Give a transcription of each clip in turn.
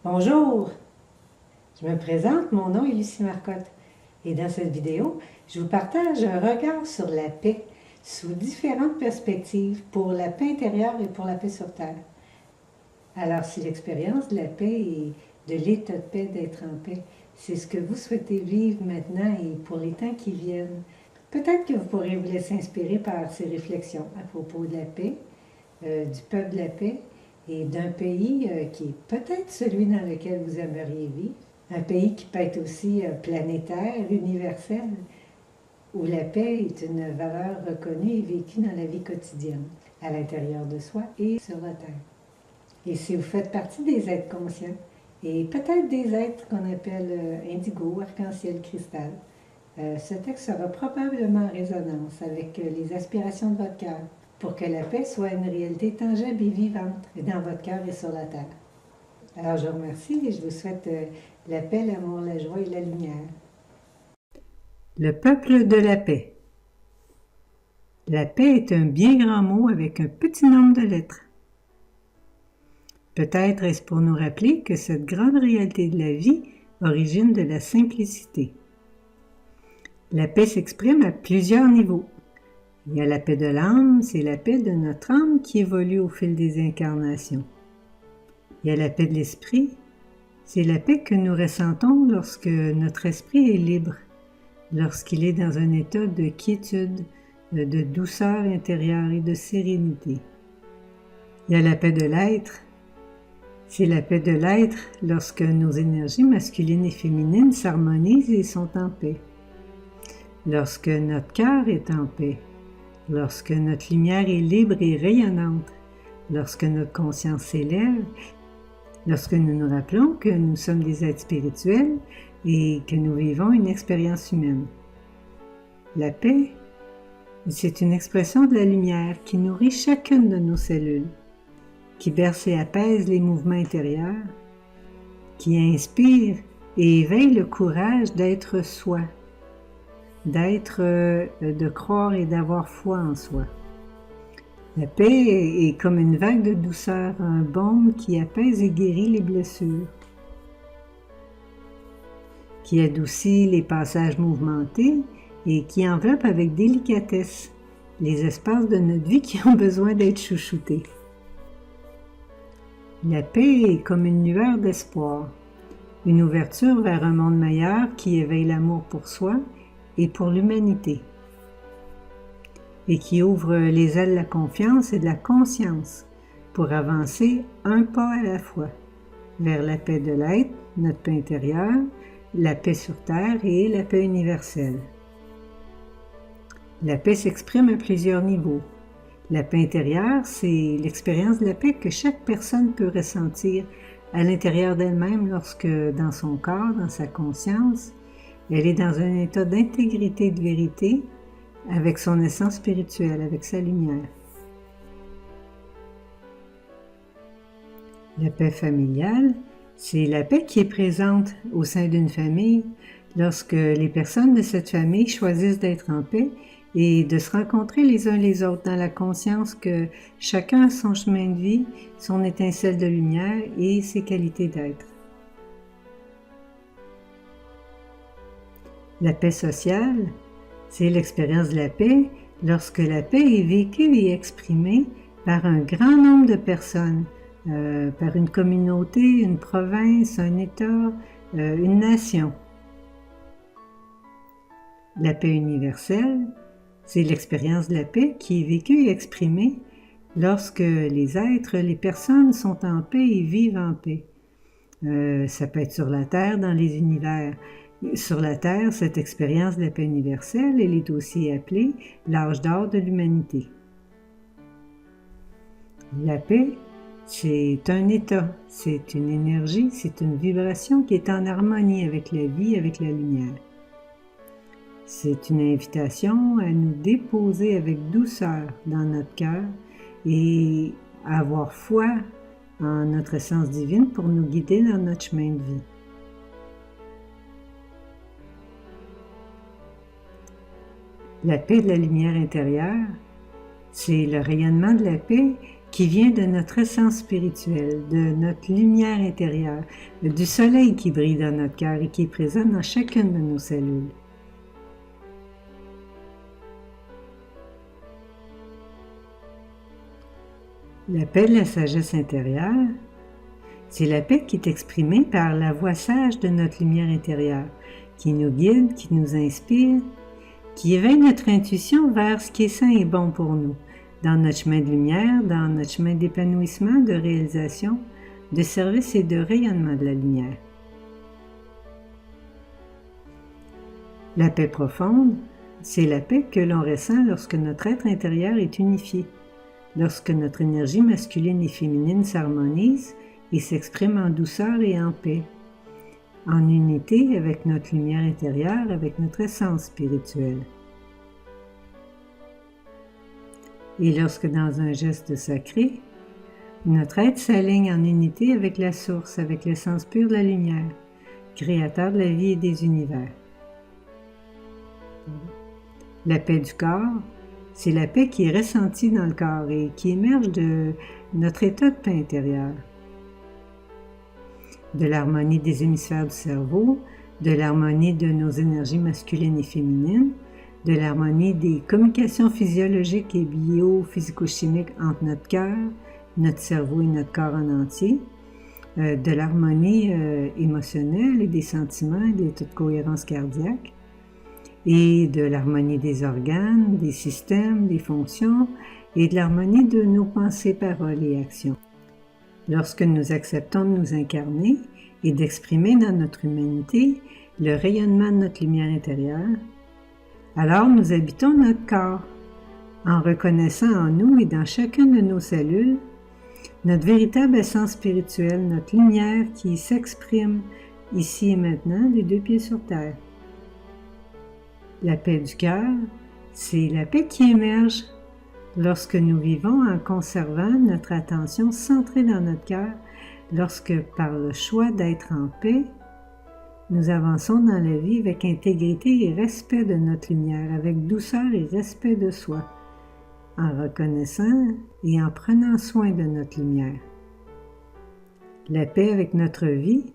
Bonjour, je me présente, mon nom est Lucie Marcotte et dans cette vidéo, je vous partage un regard sur la paix sous différentes perspectives pour la paix intérieure et pour la paix sur Terre. Alors si l'expérience de la paix et de l'état de paix, d'être en paix, c'est ce que vous souhaitez vivre maintenant et pour les temps qui viennent, peut-être que vous pourrez vous laisser inspirer par ces réflexions à propos de la paix, du peuple de la paix et d'un pays qui est peut-être celui dans lequel vous aimeriez vivre. Un pays qui peut être aussi planétaire, universel, où la paix est une valeur reconnue et vécue dans la vie quotidienne, à l'intérieur de soi et sur la Terre. Et si vous faites partie des êtres conscients, et peut-être des êtres qu'on appelle indigo, arc-en-ciel, cristal, ce texte sera probablement en résonance avec les aspirations de votre cœur, pour que la paix soit une réalité tangible et vivante dans votre cœur et sur la terre. Alors je vous remercie et je vous souhaite la paix, l'amour, la joie et la lumière. Le peuple de la paix. La paix est un bien grand mot avec un petit nombre de lettres. Peut-être est-ce pour nous rappeler que cette grande réalité de la vie origine de la simplicité. La paix s'exprime à plusieurs niveaux. Il y a la paix de l'âme, c'est la paix de notre âme qui évolue au fil des incarnations. Il y a la paix de l'esprit, c'est la paix que nous ressentons lorsque notre esprit est libre, lorsqu'il est dans un état de quiétude, de douceur intérieure et de sérénité. Il y a la paix de l'être, c'est la paix de l'être lorsque nos énergies masculines et féminines s'harmonisent et sont en paix. Lorsque notre cœur est en paix, lorsque notre lumière est libre et rayonnante, lorsque notre conscience s'élève, lorsque nous nous rappelons que nous sommes des êtres spirituels et que nous vivons une expérience humaine. La paix, c'est une expression de la lumière qui nourrit chacune de nos cellules, qui berce et apaise les mouvements intérieurs, qui inspire et éveille le courage d'être soi, de croire et d'avoir foi en soi. La paix est comme une vague de douceur, un baume qui apaise et guérit les blessures, qui adoucit les passages mouvementés et qui enveloppe avec délicatesse les espaces de notre vie qui ont besoin d'être chouchoutés. La paix est comme une lueur d'espoir, une ouverture vers un monde meilleur qui éveille l'amour pour soi et pour l'humanité, et qui ouvre les ailes de la confiance et de la conscience pour avancer un pas à la fois vers la paix de l'être, notre paix intérieure, la paix sur Terre et la paix universelle. La paix s'exprime à plusieurs niveaux. La paix intérieure, c'est l'expérience de la paix que chaque personne peut ressentir à l'intérieur d'elle-même lorsque, dans son corps, dans sa conscience, elle est dans un état d'intégrité et de vérité avec son essence spirituelle, avec sa lumière. La paix familiale, c'est la paix qui est présente au sein d'une famille lorsque les personnes de cette famille choisissent d'être en paix et de se rencontrer les uns les autres dans la conscience que chacun a son chemin de vie, son étincelle de lumière et ses qualités d'être. La paix sociale, c'est l'expérience de la paix lorsque la paix est vécue et exprimée par un grand nombre de personnes, par une communauté, une province, un État, une nation. La paix universelle, c'est l'expérience de la paix qui est vécue et exprimée lorsque les êtres, les personnes sont en paix et vivent en paix. Ça peut être sur la Terre, dans les univers. Sur la Terre, cette expérience de la paix universelle, elle est aussi appelée l'âge d'or de l'humanité. La paix, c'est un état, c'est une énergie, c'est une vibration qui est en harmonie avec la vie, avec la lumière. C'est une invitation à nous déposer avec douceur dans notre cœur et à avoir foi en notre essence divine pour nous guider dans notre chemin de vie. La paix de la lumière intérieure, c'est le rayonnement de la paix qui vient de notre essence spirituelle, de notre lumière intérieure, du soleil qui brille dans notre cœur et qui est présent dans chacune de nos cellules. La paix de la sagesse intérieure, c'est la paix qui est exprimée par la voix sage de notre lumière intérieure, qui nous guide, qui nous inspire, qui éveille notre intuition vers ce qui est sain et bon pour nous, dans notre chemin de lumière, dans notre chemin d'épanouissement, de réalisation, de service et de rayonnement de la lumière. La paix profonde, c'est la paix que l'on ressent lorsque notre être intérieur est unifié, lorsque notre énergie masculine et féminine s'harmonise et s'exprime en douceur et en paix, en unité avec notre lumière intérieure, avec notre essence spirituelle. Et lorsque dans un geste sacré, notre être s'aligne en unité avec la source, avec l'essence pure de la lumière, créateur de la vie et des univers. La paix du corps, c'est la paix qui est ressentie dans le corps et qui émerge de notre état de paix intérieure. De l'harmonie des hémisphères du cerveau, de l'harmonie de nos énergies masculines et féminines, de l'harmonie des communications physiologiques et biophysico-chimiques entre notre cœur, notre cerveau et notre corps en entier, de l'harmonie émotionnelle et des sentiments et de l'état de cohérence cardiaque, et de l'harmonie des organes, des systèmes, des fonctions, et de l'harmonie de nos pensées, paroles et actions. Lorsque nous acceptons de nous incarner et d'exprimer dans notre humanité le rayonnement de notre lumière intérieure, alors nous habitons notre corps, en reconnaissant en nous et dans chacune de nos cellules notre véritable essence spirituelle, notre lumière qui s'exprime ici et maintenant, les deux pieds sur terre. La paix du cœur, c'est la paix qui émerge lorsque nous vivons en conservant notre attention centrée dans notre cœur, lorsque par le choix d'être en paix, nous avançons dans la vie avec intégrité et respect de notre lumière, avec douceur et respect de soi, en reconnaissant et en prenant soin de notre lumière. La paix avec notre vie,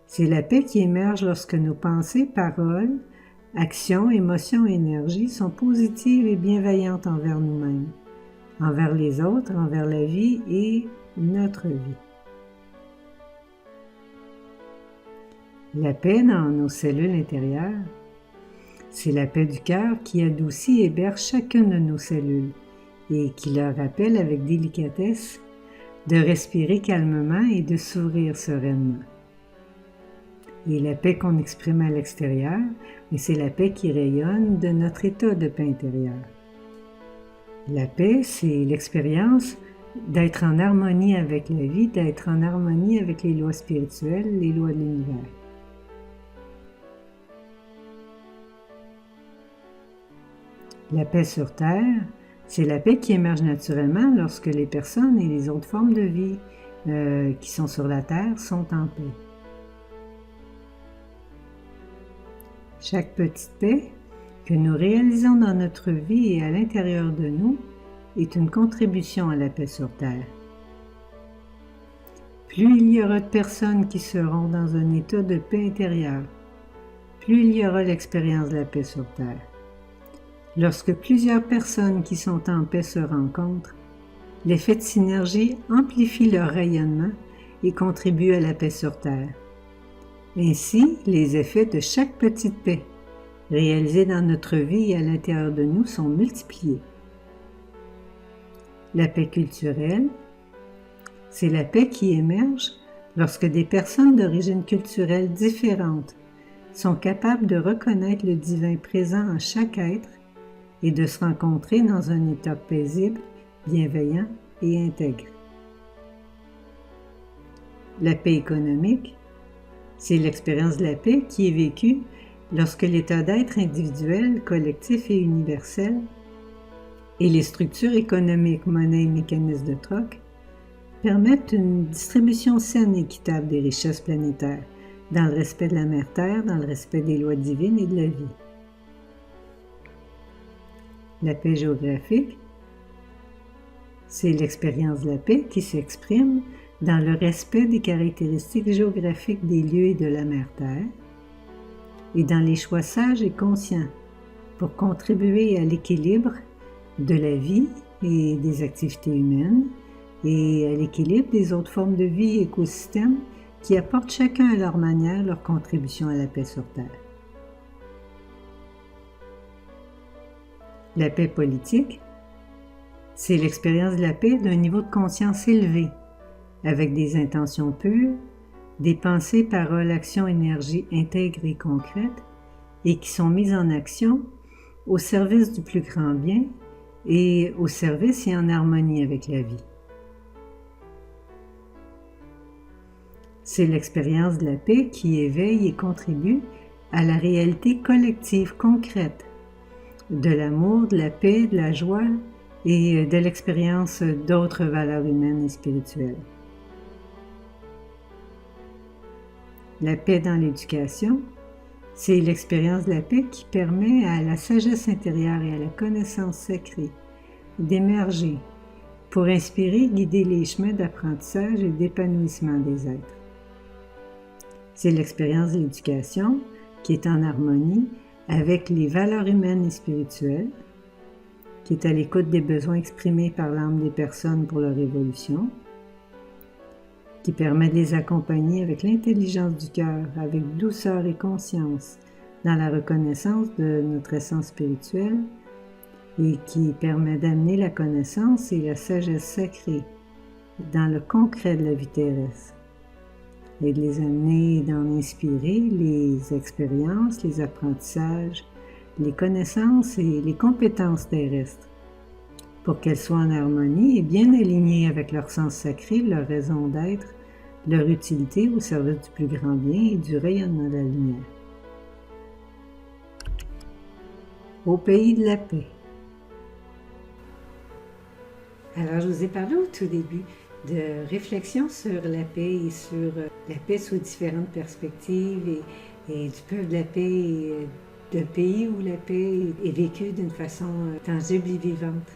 c'est la paix qui émerge lorsque nos pensées, paroles, actions, émotions et énergies sont positives et bienveillantes envers nous-mêmes, envers les autres, envers la vie et notre vie. La paix dans nos cellules intérieures, c'est la paix du cœur qui adoucit et héberge chacune de nos cellules et qui leur rappelle avec délicatesse de respirer calmement et de s'ouvrir sereinement. Et la paix qu'on exprime à l'extérieur, c'est la paix qui rayonne de notre état de paix intérieure. La paix, c'est l'expérience d'être en harmonie avec la vie, d'être en harmonie avec les lois spirituelles, les lois de l'univers. La paix sur Terre, c'est la paix qui émerge naturellement lorsque les personnes et les autres formes de vie qui sont sur la Terre sont en paix. Chaque petite paix que nous réalisons dans notre vie et à l'intérieur de nous est une contribution à la paix sur Terre. Plus il y aura de personnes qui seront dans un état de paix intérieure, plus il y aura l'expérience de la paix sur Terre. Lorsque plusieurs personnes qui sont en paix se rencontrent, l'effet de synergie amplifie leur rayonnement et contribue à la paix sur Terre. Ainsi, les effets de chaque petite paix réalisée dans notre vie et à l'intérieur de nous sont multipliés. La paix culturelle, c'est la paix qui émerge lorsque des personnes d'origine culturelle différente sont capables de reconnaître le divin présent en chaque être et de se rencontrer dans un état paisible, bienveillant et intègre. La paix économique, c'est l'expérience de la paix qui est vécue lorsque l'état d'être individuel, collectif et universel et les structures économiques, monnaie et mécanismes de troc permettent une distribution saine et équitable des richesses planétaires dans le respect de la Mère Terre, dans le respect des lois divines et de la vie. La paix géographique, C'est l'expérience de la paix qui s'exprime dans le respect des caractéristiques géographiques des lieux et de la mère Terre, et dans les choix sages et conscients pour contribuer à l'équilibre de la vie et des activités humaines et à l'équilibre des autres formes de vie et écosystèmes qui apportent chacun à leur manière leur contribution à la paix sur Terre. La paix politique, c'est l'expérience de la paix d'un niveau de conscience élevé, avec des intentions pures, des pensées, paroles, actions, énergies intègres et concrètes, et qui sont mises en action au service du plus grand bien et au service et en harmonie avec la vie. C'est l'expérience de la paix qui éveille et contribue à la réalité collective concrète de l'amour, de la paix, de la joie et de l'expérience d'autres valeurs humaines et spirituelles. La paix dans l'éducation, c'est l'expérience de la paix qui permet à la sagesse intérieure et à la connaissance sacrée d'émerger pour inspirer, guider les chemins d'apprentissage et d'épanouissement des êtres. C'est l'expérience de l'éducation qui est en harmonie avec les valeurs humaines et spirituelles, qui est à l'écoute des besoins exprimés par l'âme des personnes pour leur évolution, qui permet de les accompagner avec l'intelligence du cœur, avec douceur et conscience, dans la reconnaissance de notre essence spirituelle, et qui permet d'amener la connaissance et la sagesse sacrée dans le concret de la vie terrestre, et de les amener, d'en inspirer les expériences, les apprentissages, les connaissances et les compétences terrestres, pour qu'elles soient en harmonie et bien alignées avec leur sens sacré, leur raison d'être, leur utilité au service du plus grand bien et du rayonnement de la lumière. Au pays de la paix. Alors, je vous ai parlé au tout début de réflexion sur la paix et sur la paix sous différentes perspectives et du peuple de la paix et d'un pays où la paix est vécue d'une façon tangible et vivante.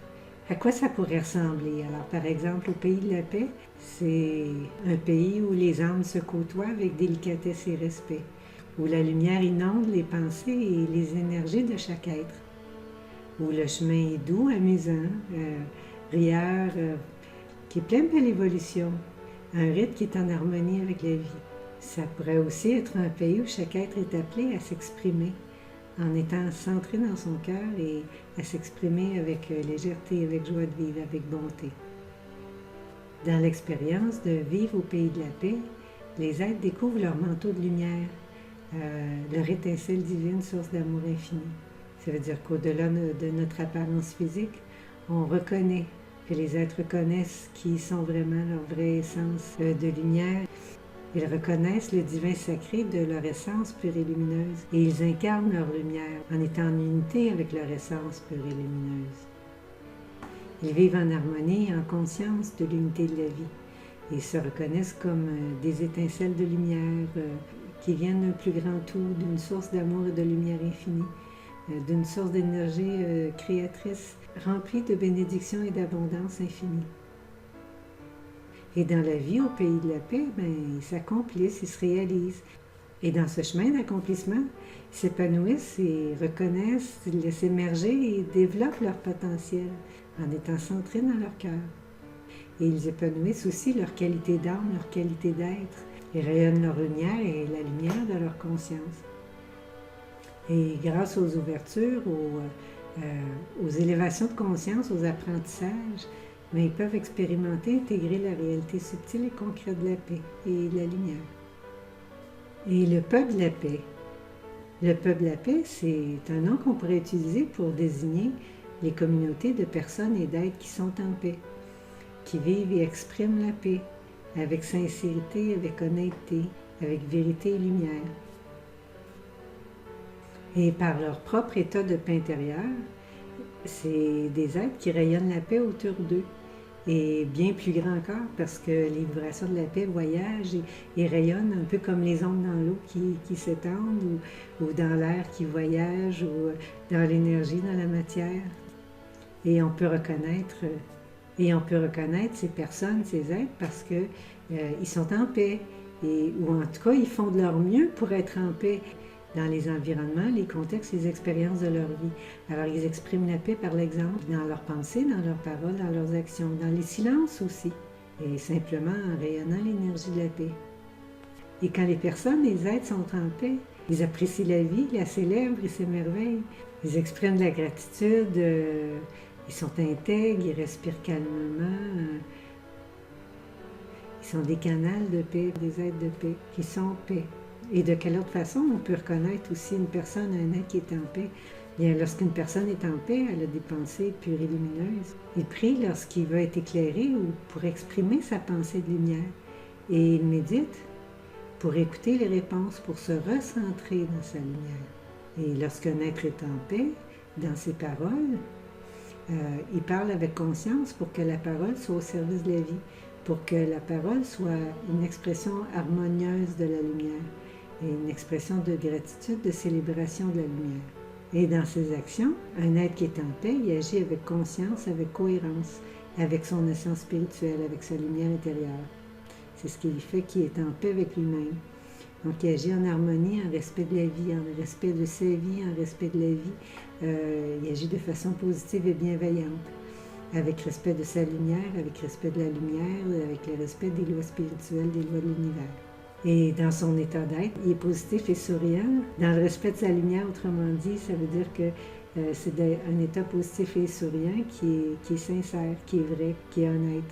À quoi ça pourrait ressembler? Alors, par exemple, au pays de la paix, c'est un pays où les âmes se côtoient avec délicatesse et respect, où la lumière inonde les pensées et les énergies de chaque être, où le chemin est doux, amusant, rieur, qui est plein de belle évolution, un rythme qui est en harmonie avec la vie. Ça pourrait aussi être un pays où chaque être est appelé à s'exprimer, en étant centré dans son cœur et à s'exprimer avec légèreté, avec joie de vivre, avec bonté. Dans l'expérience de vivre au pays de la paix, les êtres découvrent leur manteau de lumière, leur étincelle divine, source d'amour infini. Ça veut dire qu'au-delà de notre apparence physique, on reconnaît que les êtres connaissent qui sont vraiment leur vraie essence de lumière. Ils reconnaissent le divin sacré de leur essence pure et lumineuse et ils incarnent leur lumière en étant en unité avec leur essence pure et lumineuse. Ils vivent en harmonie et en conscience de l'unité de la vie et se reconnaissent comme des étincelles de lumière qui viennent d'un plus grand tout, d'une source d'amour et de lumière infinie, d'une source d'énergie créatrice remplie de bénédictions et d'abondance infinie. Et dans la vie au pays de la paix, ils s'accomplissent, ils se réalisent. Et dans ce chemin d'accomplissement, ils s'épanouissent et reconnaissent, ils laissent émerger et développent leur potentiel en étant centrés dans leur cœur. Et ils épanouissent aussi leur qualité d'âme, leur qualité d'être. Ils rayonnent leur lumière et la lumière de leur conscience. Et grâce aux ouvertures, aux élévations de conscience, aux apprentissages, mais ils peuvent expérimenter, intégrer la réalité subtile et concrète de la paix et de la lumière. Et le peuple de la paix. Le peuple de la paix, c'est un nom qu'on pourrait utiliser pour désigner les communautés de personnes et d'êtres qui sont en paix, qui vivent et expriment la paix avec sincérité, avec honnêteté, avec vérité et lumière. Et par leur propre état de paix intérieure, c'est des êtres qui rayonnent la paix autour d'eux. Et bien plus grand encore, parce que les vibrations de la paix voyagent et rayonnent un peu comme les ondes dans l'eau qui s'étendent, ou dans l'air qui voyage, ou dans l'énergie, dans la matière. Et on peut reconnaître Et on peut reconnaître ces personnes, ces êtres, parce que ils sont en paix, ou en tout cas, ils font de leur mieux pour être en paix dans les environnements, les contextes, les expériences de leur vie. Alors, ils expriment la paix par l'exemple, dans leurs pensées, dans leurs paroles, dans leurs actions, dans les silences aussi, et simplement en rayonnant l'énergie de la paix. Et quand les personnes, les êtres sont en paix, ils apprécient la vie, la célèbrent et s'émerveillent. Ils expriment de la gratitude, ils sont intègres, ils respirent calmement. Ils sont des canals de paix, des êtres de paix, qui sont en paix. Et de quelle autre façon on peut reconnaître aussi une personne, un être qui est en paix? Bien, lorsqu'une personne est en paix, elle a des pensées pures et lumineuses. Il prie lorsqu'il veut être éclairé ou pour exprimer sa pensée de lumière. Et il médite pour écouter les réponses, pour se recentrer dans sa lumière. Et lorsqu'un être est en paix, dans ses paroles, il parle avec conscience pour que la parole soit au service de la vie, pour que la parole soit une expression harmonieuse de la lumière et une expression de gratitude, de célébration de la lumière. Et dans ses actions, un être qui est en paix, il agit avec conscience, avec cohérence, avec son essence spirituelle, avec sa lumière intérieure. C'est ce qui fait qu'il est en paix avec lui-même. Donc, il agit en harmonie, en respect de la vie, en respect de sa vie, en respect de la vie. Il agit de façon positive et bienveillante, avec respect de sa lumière, avec respect de la lumière, avec le respect des lois spirituelles, des lois de l'univers. Et dans son état d'être, il est positif et souriant. Dans le respect de sa lumière, autrement dit, ça veut dire que c'est un état positif et souriant qui est sincère, qui est vrai, qui est honnête.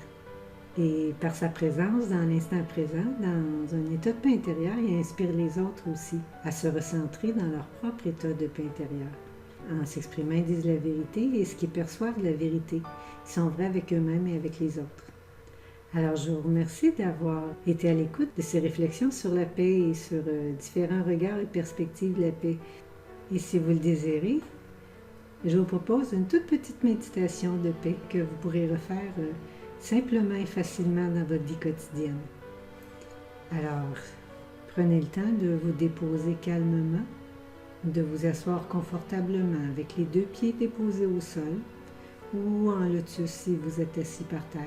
Et par sa présence dans l'instant présent, dans un état de paix intérieure, il inspire les autres aussi à se recentrer dans leur propre état de paix intérieure. En s'exprimant, ils disent la vérité et ce qu'ils perçoivent de la vérité. Ils sont vrais avec eux-mêmes et avec les autres. Alors, je vous remercie d'avoir été à l'écoute de ces réflexions sur la paix et sur différents regards et perspectives de la paix. Et si vous le désirez, je vous propose une toute petite méditation de paix que vous pourrez refaire simplement et facilement dans votre vie quotidienne. Alors, prenez le temps de vous déposer calmement, de vous asseoir confortablement avec les 2 pieds déposés au sol ou en lotus si vous êtes assis par terre.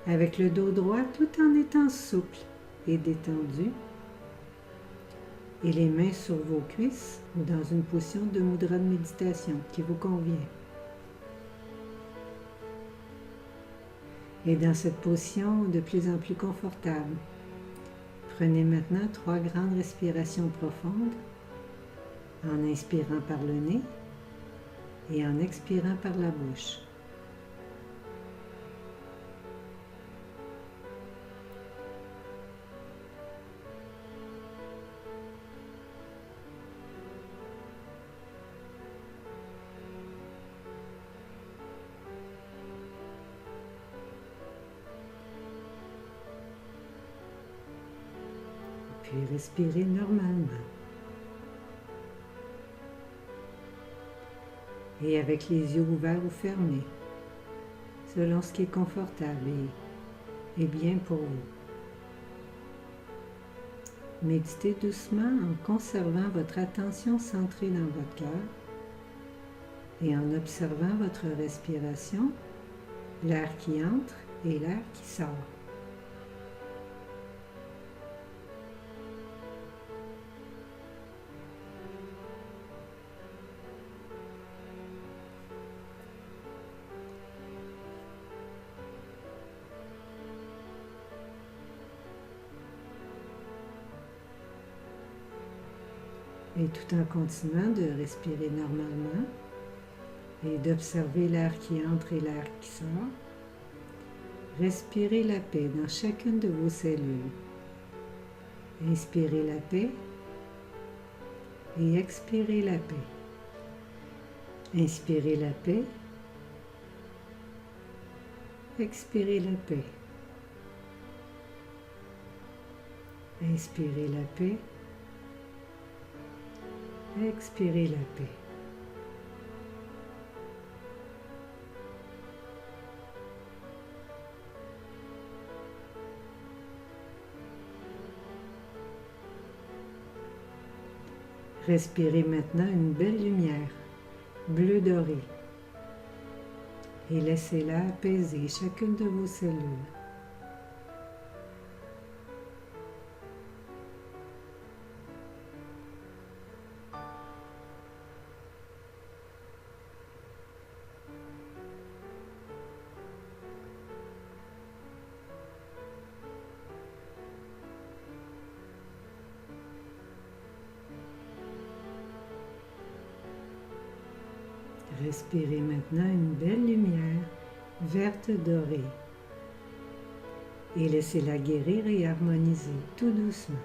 Avec le dos droit tout en étant souple et détendu et les mains sur vos cuisses ou dans une position de mudra de méditation qui vous convient. Et dans cette position de plus en plus confortable, prenez maintenant 3 grandes respirations profondes en inspirant par le nez et en expirant par la bouche. Puis respirez normalement. Et avec les yeux ouverts ou fermés, selon ce qui est confortable et bien pour vous. Méditez doucement en conservant votre attention centrée dans votre cœur et en observant votre respiration, l'air qui entre et l'air qui sort. Et tout en continuant de respirer normalement et d'observer l'air qui entre et l'air qui sort, respirez la paix dans chacune de vos cellules. Inspirez la paix et expirez la paix. Inspirez la paix, expirez la paix. Inspirez la paix, expirez la paix. Respirez maintenant une belle lumière, bleu doré. et laissez-la apaiser chacune de vos cellules. Respirez maintenant une belle lumière verte dorée et laissez-la guérir et harmoniser tout doucement.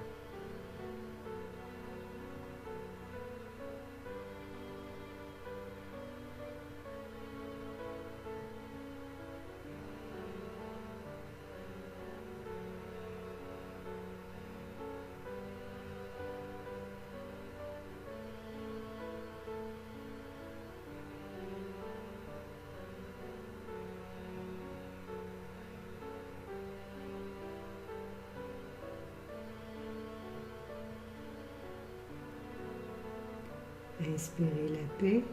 Inspirez la paix,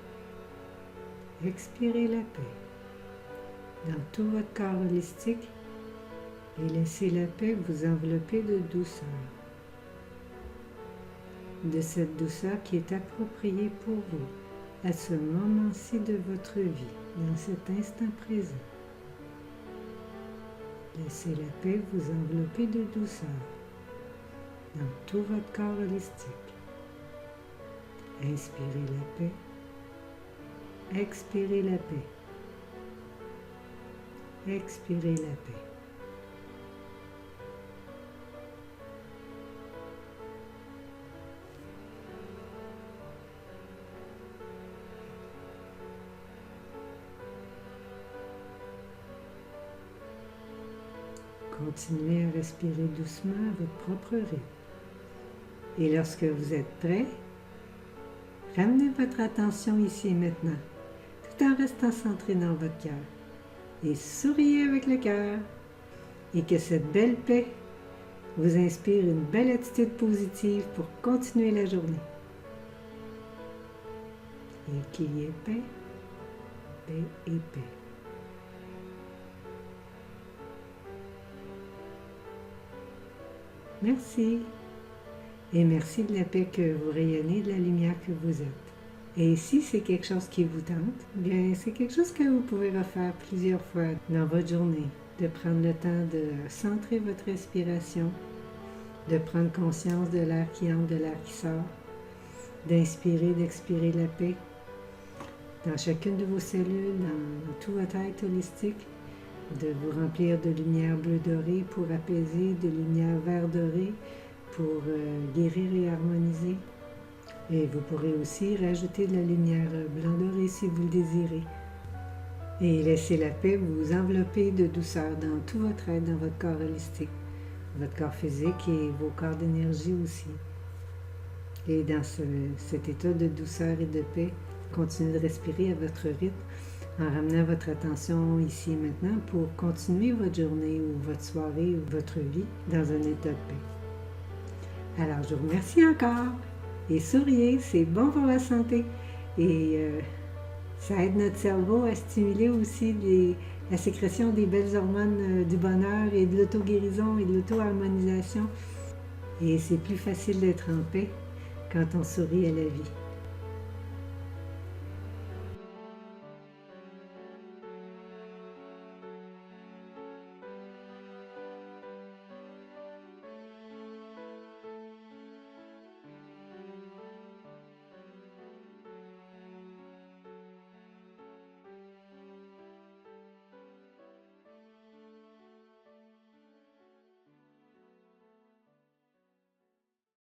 expirez la paix dans tout votre corps holistique et laissez la paix vous envelopper de douceur. De cette douceur qui est appropriée pour vous à ce moment-ci de votre vie, dans cet instant présent. Laissez la paix vous envelopper de douceur dans tout votre corps holistique. Inspirez la paix, expirez la paix, expirez la paix. Continuez à respirer doucement à votre propre rythme. Et lorsque vous êtes prêt, ramenez votre attention ici et maintenant, tout en restant centré dans votre cœur. Et souriez avec le cœur. Et que cette belle paix vous inspire une belle attitude positive pour continuer la journée. Et qu'il y ait paix, paix et paix. Merci. Et merci de la paix que vous rayonnez, de la lumière que vous êtes. Et si c'est quelque chose qui vous tente, bien c'est quelque chose que vous pouvez refaire plusieurs fois dans votre journée. De prendre le temps de centrer votre respiration, de prendre conscience de l'air qui entre, de l'air qui sort, d'inspirer, d'expirer la paix dans chacune de vos cellules, dans tout votre être holistique, de vous remplir de lumière bleue dorée pour apaiser, de lumière vert dorée pour guérir et harmoniser. Et vous pourrez aussi rajouter de la lumière blanc dorée si vous le désirez. Et laissez la paix vous envelopper de douceur dans tout votre être, dans votre corps holistique, votre corps physique et vos corps d'énergie aussi. Et dans cet état de douceur et de paix, continuez de respirer à votre rythme en ramenant votre attention ici et maintenant pour continuer votre journée ou votre soirée ou votre vie dans un état de paix. Alors, je vous remercie encore et souriez, c'est bon pour la santé et ça aide notre cerveau à stimuler aussi la sécrétion des belles hormones du bonheur et de l'auto-guérison et de l'auto-harmonisation. Et c'est plus facile d'être en paix quand on sourit à la vie.